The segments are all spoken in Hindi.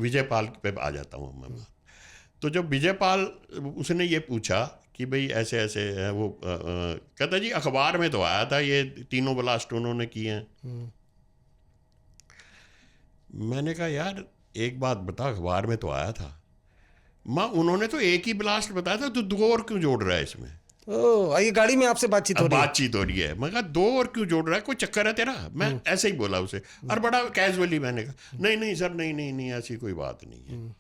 विजयपाल पे आ जाता हूँ मैं बात। तो जब विजयपाल उसने ये पूछा कि भाई ऐसे ऐसे है वो कहता जी अखबार में तो आया था ये तीनों ब्लास्ट उन्होंने किए हैं। मैंने कहा यार एक बात बता, अखबार में तो आया था, माँ उन्होंने तो एक ही ब्लास्ट बताया था, तो दो और क्यों जोड़ रहा है इसमें? ओह, ये गाड़ी में आपसे बातचीत हो अब रही है? बातचीत हो रही है। मैं कहा दो और क्यों जोड़ रहा है, कोई चक्कर है तेरा? मैं ऐसे ही बोला उसे, और बड़ा कैजुअली मैंने कहा नहीं नहीं सर, नहीं नहीं नहीं ऐसी कोई बात नहीं है।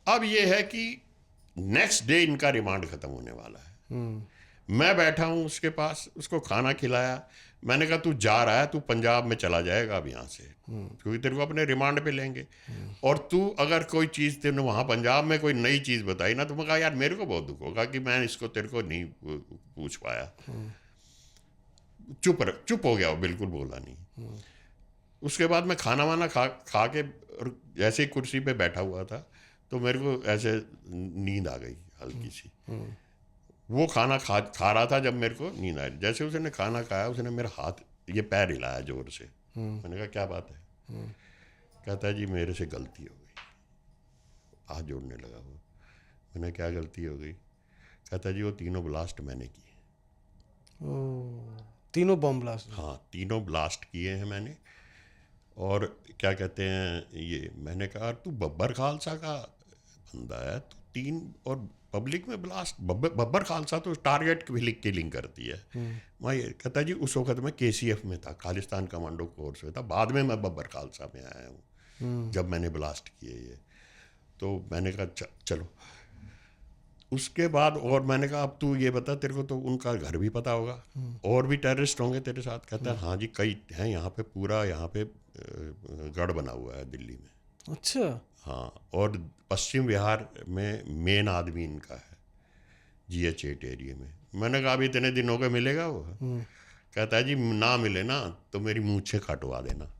अब ये है कि नेक्स्ट डे इनका रिमांड खत्म होने वाला है। मैं बैठा हूँ उसके पास, उसको खाना खिलाया। मैंने कहा तू जा रहा है, तू पंजाब में चला जाएगा अब यहाँ से, क्योंकि तेरे को अपने रिमांड पे लेंगे। और तू अगर कोई चीज़ तेने वहाँ पंजाब में कोई नई चीज़ बताई ना, तो मैं कहा यार मेरे को बहुत दुख होगा कि मैं इसको तेरे को नहीं पूछ पाया। चुप हो गया वो, बिल्कुल बोला नहीं। उसके बाद मैं खाना वाना खा के जैसे ही कुर्सी पे बैठा हुआ था, तो मेरे को ऐसे नींद आ गई हल्की सी। वो खाना खा रहा था, जब मेरे को नींद आई, जैसे उसने खाना खाया उसने मेरा हाथ ये पैर हिलाया जोर से। मैंने कहा क्या बात है? कहता है जी मेरे से गलती हो गई। हाथ जोड़ने लगा वो। मैंने क्या गलती हो गई? कहता है जी वो तीनों ब्लास्ट मैंने किए। तीनों बम ब्लास्ट? हाँ, तीनों ब्लास्ट किए हैं मैंने। और क्या कहते हैं ये, मैंने कहा तू बब्बर खालसा का बंदा है, तू तीन और पब्लिक में ब्लास्ट। बब्बर खालसा तो टारगेट किलिंग करती है। मैं ये कहता जी उस वक्त मैं KCF में था, खालिस्तान कमांडो कोर्स में था, बाद में मैं बब्बर खालसा में आया हूँ जब मैंने ब्लास्ट किए ये। तो मैंने कहा चलो। उसके बाद और मैंने कहा अब तू ये बता, तेरे को तो उनका घर भी पता होगा, और भी टेररिस्ट होंगे तेरे साथ? कहता है हाँ जी कई हैं यहाँ पे, पूरा यहाँ पे गढ़ बना हुआ है दिल्ली में। अच्छा। हाँ, और पश्चिम बिहार में मेन आदमी इनका है, GH8 एरिया में। मैंने कहा अभी इतने दिन हो गए, मिलेगा वो? कहता है जी ना मिले ना तो मेरी मूंछें कटवा देना।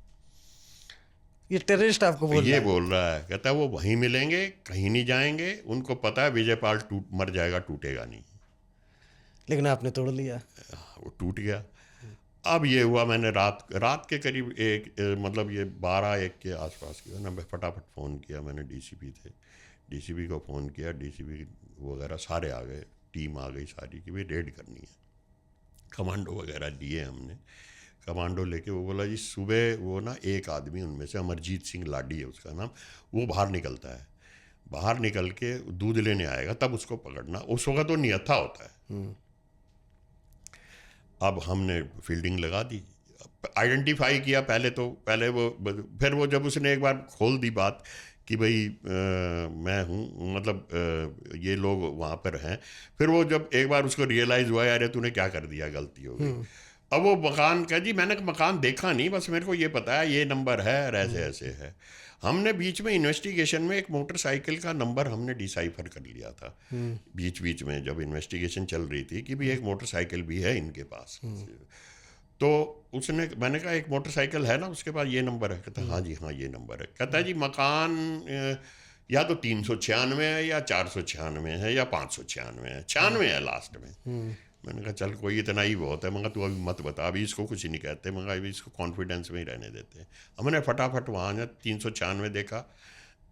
ये टेररिस्ट आपको बोल रहा ये है? बोल रहा है। कहता है वो वहीं मिलेंगे, कहीं नहीं जाएंगे, उनको पता है विजयपाल मर जाएगा, टूटेगा नहीं। लेकिन आपने तोड़ लिया। वो टूट गया। अब ये हुआ, मैंने रात के करीब मतलब ये 12-1 के आसपास किया ना, मैं फटाफट फ़ोन किया। मैंने DCP थे, DCP को फ़ोन किया, DCP वगैरह सारे आ गए, टीम आ गई सारी कि भाई रेड करनी है। कमांडो वगैरह दिए हमने, कमांडो लेके वो बोला जी सुबह वो ना एक आदमी उनमें से, अमरजीत सिंह लाडी है उसका नाम, वो बाहर निकलता है, बाहर निकल के दूध लेने आएगा, तब उसको पकड़ना। उस वक्त वो नियथा होता है। अब हमने फील्डिंग लगा दी, आइडेंटिफाई किया पहले वो, फिर वो जब उसने एक बार खोल दी बात कि भाई मैं हूँ, मतलब ये लोग वहाँ पर हैं, फिर वो जब एक बार उसको रियलाइज़ हुआ यार तूने क्या कर दिया, गलती हो गई। अब वो मकान का जी मैंने मकान देखा नहीं, बस मेरे को ये पता है ये नंबर है और ऐसे ऐसे है। हमने बीच में इन्वेस्टिगेशन में एक मोटरसाइकिल का नंबर हमने डिसाइफर कर लिया था, बीच में जब इन्वेस्टिगेशन चल रही थी कि भी एक मोटरसाइकिल भी है इनके पास। तो उसने, मैंने कहा एक मोटरसाइकिल है ना उसके पास, ये नंबर है? कहता हाँ जी हाँ ये नंबर है। कहता है जी मकान या तो 396 है या 496 है या 596 है, 96 है लास्ट में। मैंने कहा चल कोई इतना ही बहुत है। मगर तू अभी मत बता, अभी इसको कुछ नहीं कहते, मगर अभी इसको कॉन्फिडेंस में ही रहने देते हैं। हमने फटाफट वहाँ 396 देखा,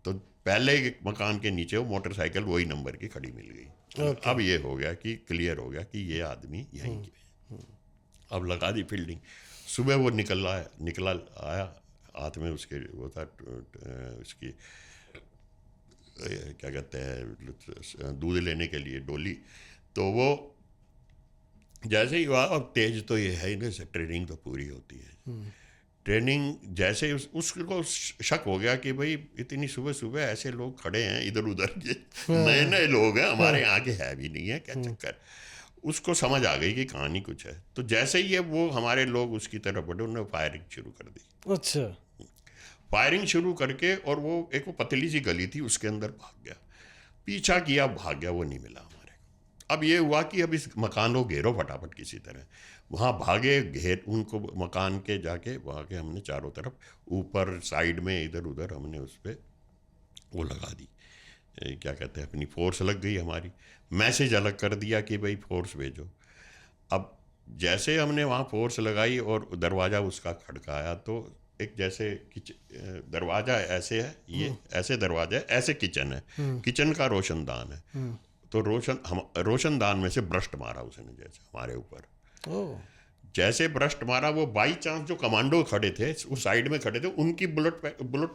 तो पहले मकान के नीचे वो मोटरसाइकिल वही नंबर की खड़ी मिल गई। अब ये हो गया कि क्लियर हो गया कि ये आदमी यहीं के। अब लगा दी फील्डिंग। सुबह वो निकला आया, हाथ में उसके वो था उसकी क्या कहते हैं दूध लेने के लिए डोली। तो वो जैसे ही हुआ, अब तेज तो ये है ना, ट्रेनिंग तो पूरी होती है। ट्रेनिंग जैसे उसको शक हो गया कि भाई इतनी सुबह सुबह ऐसे लोग खड़े हैं इधर उधर के, नए नए लोग हैं, हमारे यहाँ के है भी नहीं है, क्या चक्कर। उसको समझ आ गई कि कहानी कुछ है। तो जैसे ही वो हमारे लोग उसकी तरफ बढ़े, उन्होंने फायरिंग शुरू कर दी। अच्छा। फायरिंग शुरू करके, और वो पतली सी गली थी, उसके अंदर भाग गया। पीछा किया, भाग गया, वो नहीं मिला हमारे को। अब ये हुआ कि अब इस मकान को घेरो फटाफट किसी तरह। वहाँ भागे, घेर उनको मकान के, जाके वहाँ के हमने चारों तरफ ऊपर साइड में इधर उधर हमने उस पर वो लगा दी, क्या कहते हैं, अपनी फोर्स लग गई हमारी। मैसेज अलग कर दिया कि भाई फोर्स भेजो। अब जैसे हमने वहाँ फोर्स लगाई और दरवाज़ा उसका खड़काया, तो एक जैसे दरवाजा ऐसे है, ये ऐसे दरवाजा है, ऐसे किचन है, किचन का रोशनदान है। तो रोशनदान में से ब्रस्ट मारा उसने जैसे हमारे ऊपर। ओह, जैसे ब्रस्ट मारा, वो बाई चांस जो कमांडो खड़े थे उस साइड में खड़े थे, उनकी बुलेट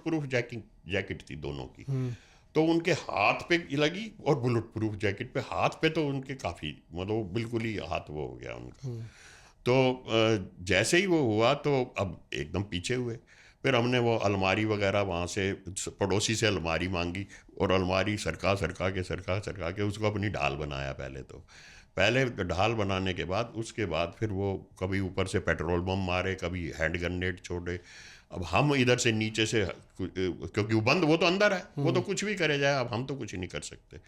प्रूफ जैकेट थी दोनों की, तो उनके हाथ पे लगी, और बुलेट प्रूफ जैकेट पे, हाथ पे तो उनके काफ़ी, मतलब बिल्कुल ही हाथ वो हो गया उनका। तो जैसे ही वो हुआ तो अब एकदम पीछे हुए। फिर हमने वो अलमारी वगैरह वहाँ से पड़ोसी से अलमारी मांगी, और अलमारी सरका के उसको अपनी ढाल बनाया। पहले ढाल बनाने के बाद, उसके बाद फिर वो कभी ऊपर से पेट्रोल बम मारे, कभी हैंड ग्रेनेड छोड़े। अब हम इधर से नीचे से, क्योंकि वो बंद, वो तो अंदर है, वो तो कुछ भी करे जाए, अब हम तो कुछ नहीं कर सकते।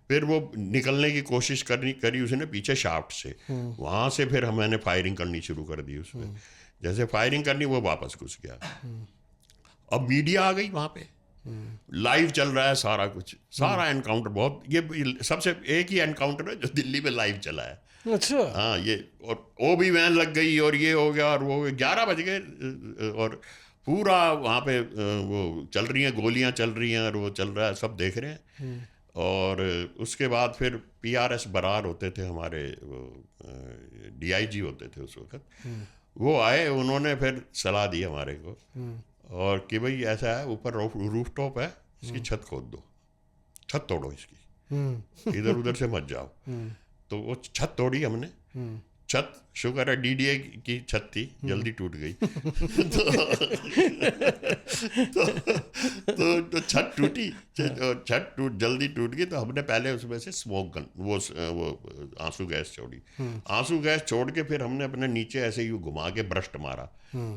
फिर वो निकलने की कोशिश करी उसने पीछे शाफ्ट से, वहाँ से फिर मैंने फायरिंग करनी शुरू कर दी उसमें। जैसे फायरिंग करनी, वो वापस घुस गया। अब मीडिया आ गई वहाँ पे, लाइव चल रहा है सारा कुछ, सारा एनकाउंटर। बहुत, ये सबसे एक ही एनकाउंटर है जो दिल्ली में लाइव चला है। अच्छा। हाँ, ये, और वो भी वैन लग गई, और ये हो गया, और वो 11 बज गए, और पूरा वहाँ पे वो चल रही हैं, गोलियाँ चल रही हैं, और वो चल रहा है, सब देख रहे हैं। और उसके बाद फिर PRS बरार होते थे हमारे, वो DIG होते थे उस वक्त, वो आए, उन्होंने फिर सलाह दी हमारे को, और कि भाई ऐसा है, ऊपर रूफ टॉप है, इसकी छत खोद दो, छत तोड़ो इसकी, इधर उधर से मत जाओ। तो वो छत तोड़ी हमने। छत, शुक्र है DDA की छत थी, जल्दी टूट गई। तो छत टूटी, जल्दी टूट गई। तो हमने पहले उसमें से स्मोक गन, वो आंसू गैस छोड़ी। आंसू गैस छोड़ के फिर हमने अपने नीचे ऐसे ही घुमा के ब्रस्ट मारा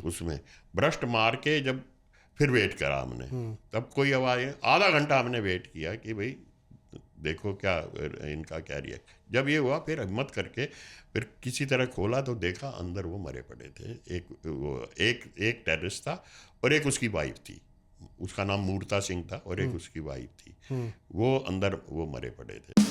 उसमें। ब्रस्ट मार के जब फिर वेट करा हमने, तब कोई आवाज़, आधा घंटा हमने वेट किया कि भाई देखो क्या इनका क्या रिएक्ट। जब ये हुआ, फिर हिम्मत करके फिर किसी तरह खोला, तो देखा अंदर वो मरे पड़े थे। एक टेररिस्ट था, और एक उसकी वाइफ थी, उसका नाम मूर्ता सिंह था, और एक उसकी वाइफ थी, वो अंदर वो मरे पड़े थे।